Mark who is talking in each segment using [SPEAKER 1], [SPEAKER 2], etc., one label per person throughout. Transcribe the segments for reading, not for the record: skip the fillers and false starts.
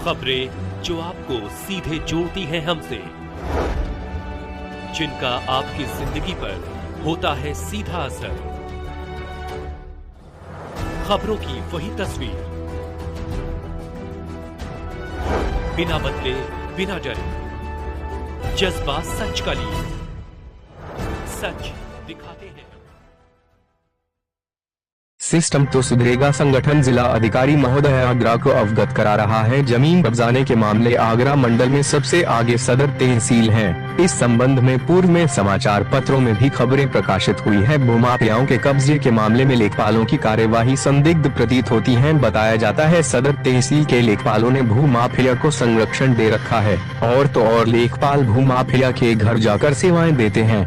[SPEAKER 1] खबरें जो आपको सीधे जोड़ती हैं हमसे, जिनका आपकी जिंदगी पर होता है सीधा असर। खबरों की वही तस्वीर, बिना बदले बिना डरे, जज्बा सच का लिए, सच दिखाते हैं।
[SPEAKER 2] सिस्टम तो सुधरेगा, संगठन जिला अधिकारी महोदय आगरा को अवगत करा रहा है। जमीन कब्जाने के मामले आगरा मंडल में सबसे आगे सदर तहसील है। इस संबंध में पूर्व में समाचार पत्रों में भी खबरें प्रकाशित हुई है। भूमाफियाओं के कब्जे के मामले में लेखपालों की कार्यवाही संदिग्ध प्रतीत होती है। बताया जाता है सदर तहसील के लेखपालों ने भूमाफिया को संरक्षण दे रखा है, और तो और लेखपाल भूमाफिया के घर जाकर सेवाएं देते हैं,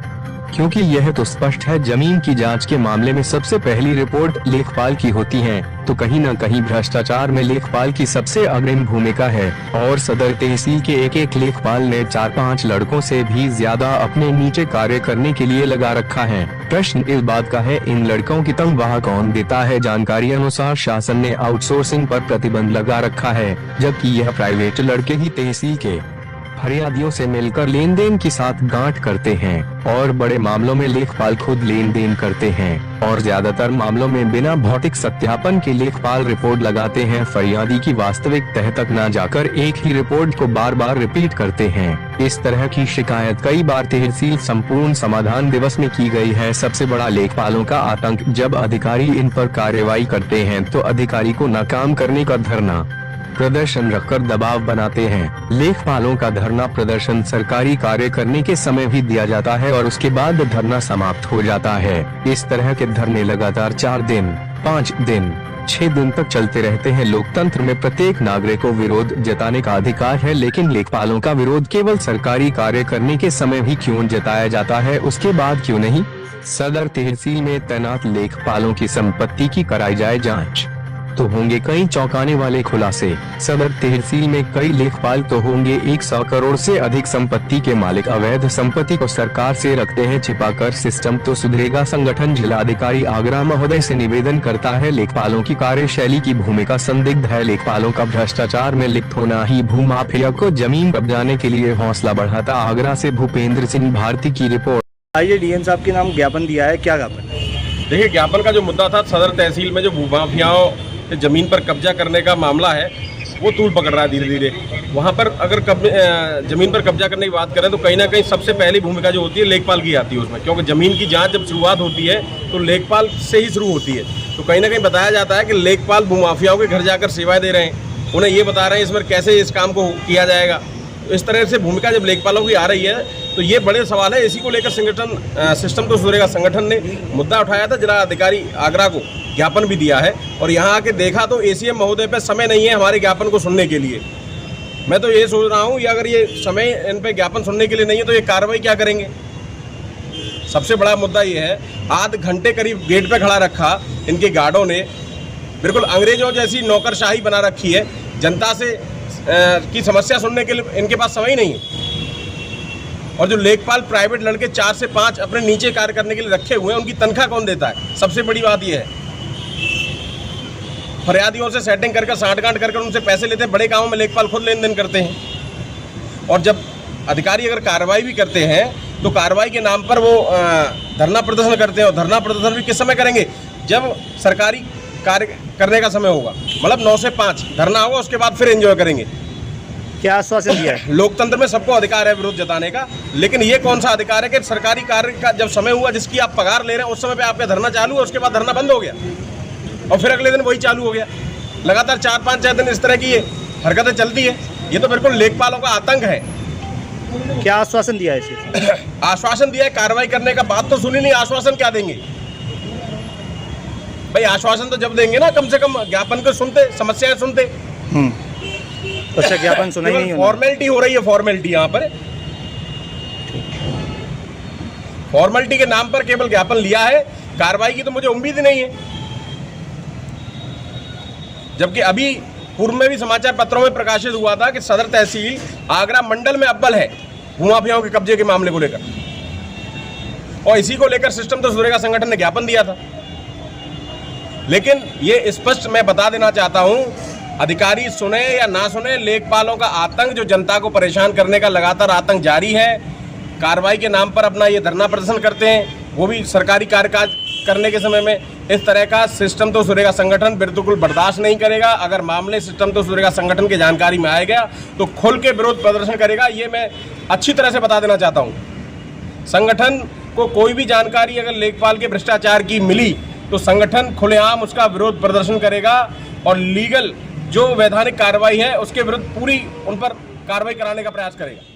[SPEAKER 2] क्योंकि यह तो स्पष्ट है जमीन की जांच के मामले में सबसे पहली रिपोर्ट लेखपाल की होती है। तो कहीं न कहीं भ्रष्टाचार में लेखपाल की सबसे अग्रिम भूमिका है, और सदर तहसील के एक लेखपाल ने 4-5 लड़कों से भी ज्यादा अपने नीचे कार्य करने के लिए लगा रखा है। प्रश्न इस बात का है, इन लड़कों की तनख्वाह कौन देता है? जानकारी अनुसार शासन ने आउटसोर्सिंग पर प्रतिबंध लगा रखा है, जबकि यह प्राइवेट लड़के ही तहसील के फरियादियों से मिलकर लेन देन के साथ गांठ करते हैं, और बड़े मामलों में लेखपाल खुद लेन देन करते हैं, और ज्यादातर मामलों में बिना भौतिक सत्यापन के लेखपाल रिपोर्ट लगाते हैं। फरियादी की वास्तविक तह तक न जाकर एक ही रिपोर्ट को बार बार रिपीट करते हैं। इस तरह की शिकायत कई बार तहसील संपूर्ण समाधान दिवस में की गई है। सबसे बड़ा लेखपालों का आतंक, जब अधिकारी इन पर कार्रवाई करते हैं तो अधिकारी को नाकाम करने का धरना प्रदर्शन रखकर दबाव बनाते हैं। लेखपालों का धरना प्रदर्शन सरकारी कार्य करने के समय भी दिया जाता है, और उसके बाद धरना समाप्त हो जाता है। इस तरह के धरने लगातार 4 दिन, 5 दिन, 6 दिन तक चलते रहते हैं। लोकतंत्र में प्रत्येक नागरिक को विरोध जताने का अधिकार है, लेकिन लेखपालों का विरोध केवल सरकारी कार्य करने के समय ही क्यों जताया जाता है, उसके बाद क्यों नहीं? सदर तहसील में तैनात लेखपालों की संपत्ति की कराई जाए जांच, तो होंगे कई चौंकाने वाले खुलासे। सदर तहसील में कई लेखपाल तो होंगे 100 करोड़ से अधिक संपत्ति के मालिक। अवैध संपत्ति को सरकार से रखते हैं छिपाकर। सिस्टम तो सुधरेगा, संगठन जिलाधिकारी आगरा महोदय से निवेदन करता है। लेखपालों की कार्यशैली की भूमिका संदिग्ध है। लेखपालों का भ्रष्टाचार में लिप्त होना ही भूमाफिया को जमीन कब्जाने के लिए हौसला बढ़ाता। आगरा से भूपेंद्र सिंह भारती की रिपोर्ट।
[SPEAKER 3] आइए, डीएम साहब के नाम ज्ञापन दिया है, क्या ज्ञापन?
[SPEAKER 4] देखिए, ज्ञापन का जो मुद्दा था, सदर तहसील में जो भूमाफियाओं जमीन पर कब्जा करने का मामला है, वो तूल पकड़ रहा है धीरे धीरे। वहाँ पर अगर जमीन पर कब्जा करने की बात करें तो कहीं ना कहीं सबसे पहली भूमिका जो होती है लेखपाल की आती है उसमें, क्योंकि ज़मीन की जांच जब शुरुआत होती है तो लेखपाल से ही शुरू होती है। तो कहीं ना कहीं बताया जाता है कि लेखपाल भूमाफियाओं के घर जाकर सेवाएं दे रहे हैं, उन्हें ये बता रहे हैं इसमें कैसे इस काम को किया जाएगा। तो इस तरह से भूमिका जब लेखपालों की आ रही है तो ये बड़े सवाल है। इसी को लेकर सिस्टम तो सुधरेगा संगठन ने मुद्दा उठाया था, जिला अधिकारी आगरा को ज्ञापन भी दिया है, और यहाँ आके देखा तो एसीएम महोदय पे समय नहीं है हमारे ज्ञापन को सुनने के लिए। मैं तो ये सोच रहा हूँ, अगर ये समय इन पे ज्ञापन सुनने के लिए नहीं है तो ये कार्रवाई क्या करेंगे? सबसे बड़ा मुद्दा ये है, आध घंटे करीब गेट पे खड़ा रखा इनके गार्डों ने, बिल्कुल अंग्रेजों जैसी नौकरशाही बना रखी है। जनता से की समस्या सुनने के लिए इनके पास समय ही नहीं है। और जो लेखपाल प्राइवेट लड़के 4 से 5 अपने नीचे कार्य करने के लिए रखे हुए हैं, उनकी तनख्वाह कौन देता है? सबसे बड़ी बात यह है। फरियादियों से सेटिंग करके साठगांठ करके उनसे पैसे लेते हैं। बड़े कामों में लेखपाल खुद लेन देन करते हैं। और जब अधिकारी अगर कार्रवाई भी करते हैं तो कार्रवाई के नाम पर वो धरना प्रदर्शन करते हैं, और धरना प्रदर्शन भी किस समय करेंगे? जब सरकारी कार्य करने का समय होगा, मतलब 9 से 5 धरना होगा, उसके बाद फिर एंजॉय करेंगे।
[SPEAKER 3] क्या आश्वासन दिया है?
[SPEAKER 4] लोकतंत्र में सबको अधिकार है विरोध जताने का, लेकिन ये कौन सा अधिकार है कि सरकारी कार्य का जब समय हुआ, जिसकी आप पगार ले रहे हैं, उस समय पे आपका धरना चालू है, उसके बाद धरना बंद हो गया और फिर अगले दिन वही चालू हो गया। लगातार 4-5 दिन इस तरह की ये हरकतें चलती है। ये तो बिल्कुल लेखपालों का आतंक है।
[SPEAKER 3] क्या आश्वासन दिया है इसे?
[SPEAKER 4] आश्वासन दिया है कार्रवाई करने का, बात तो सुनी नहीं। आश्वासन क्या देंगे भाई? आश्वासन तो जब देंगे ना, कम से कम ज्ञापन को सुनते, समस्याएं सुनते।
[SPEAKER 3] अच्छा, ज्ञापन सुना ही नहीं।
[SPEAKER 4] फॉर्मेलिटी हो रही है, फॉर्मेलिटी यहाँ पर। फॉर्मेलिटी के नाम पर केवल ज्ञापन लिया है, कार्रवाई की तो मुझे उम्मीद ही नहीं है। जबकि अभी पूर्व में भी समाचार पत्रों में प्रकाशित हुआ था कि सदर तहसील आगरा मंडल में अव्वल है भूमाफियाओं के कब्जे के मामले को लेकर, और इसी को लेकर सिस्टम तो सुधरेगा संगठन ने ज्ञापन दिया था। लेकिन ये स्पष्ट मैं बता देना चाहता हूं अधिकारी सुने या ना सुने, लेखपालों का आतंक, जो जनता को परेशान करने का लगातार आतंक जारी है, कार्रवाई के नाम पर अपना ये धरना प्रदर्शन करते हैं, वो भी सरकारी कार्यकाज करने के समय में। इस तरह का सिस्टम तो सुरेगा संगठन बिल्कुल बर्दाश्त नहीं करेगा। अगर मामले सिस्टम तो सुरेगा संगठन की जानकारी में आएगा तो खुल के विरोध प्रदर्शन करेगा। ये मैं अच्छी तरह से बता देना चाहता हूँ। संगठन को कोई भी जानकारी अगर लेखपाल के भ्रष्टाचार की मिली तो संगठन खुलेआम उसका विरोध प्रदर्शन करेगा और लीगल जो वैधानिक कार्रवाई है उसके विरुद्ध पूरी उन पर कार्रवाई कराने का प्रयास करेगा।